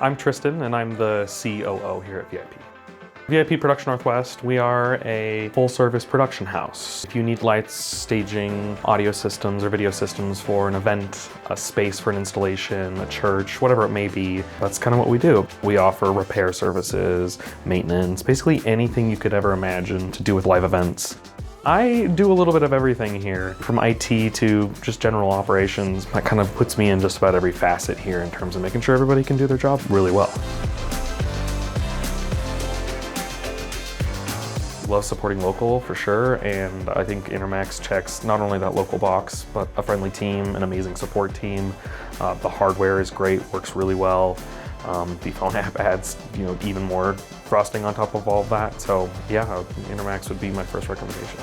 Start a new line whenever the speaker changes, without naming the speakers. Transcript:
I'm Tristan, and I'm the COO here at VIP. VIP Production Northwest, we are a full-service production house. If you need lights, staging, audio systems, or video systems for an event, a space for an installation, a church, whatever it may be, that's kind of what we do. We offer repair services, maintenance, basically anything you could ever imagine to do with live events. I do a little bit of everything here, from IT to just general operations. That kind of puts me in just about every facet here in terms of making sure everybody can do their job really well. Love supporting local for sure, and I think Intermax checks not only that local box, but a friendly team, an amazing support team. The hardware is great, works really well. The phone app adds, even more frosting on top of all of that. So yeah, Intermax would be my first recommendation.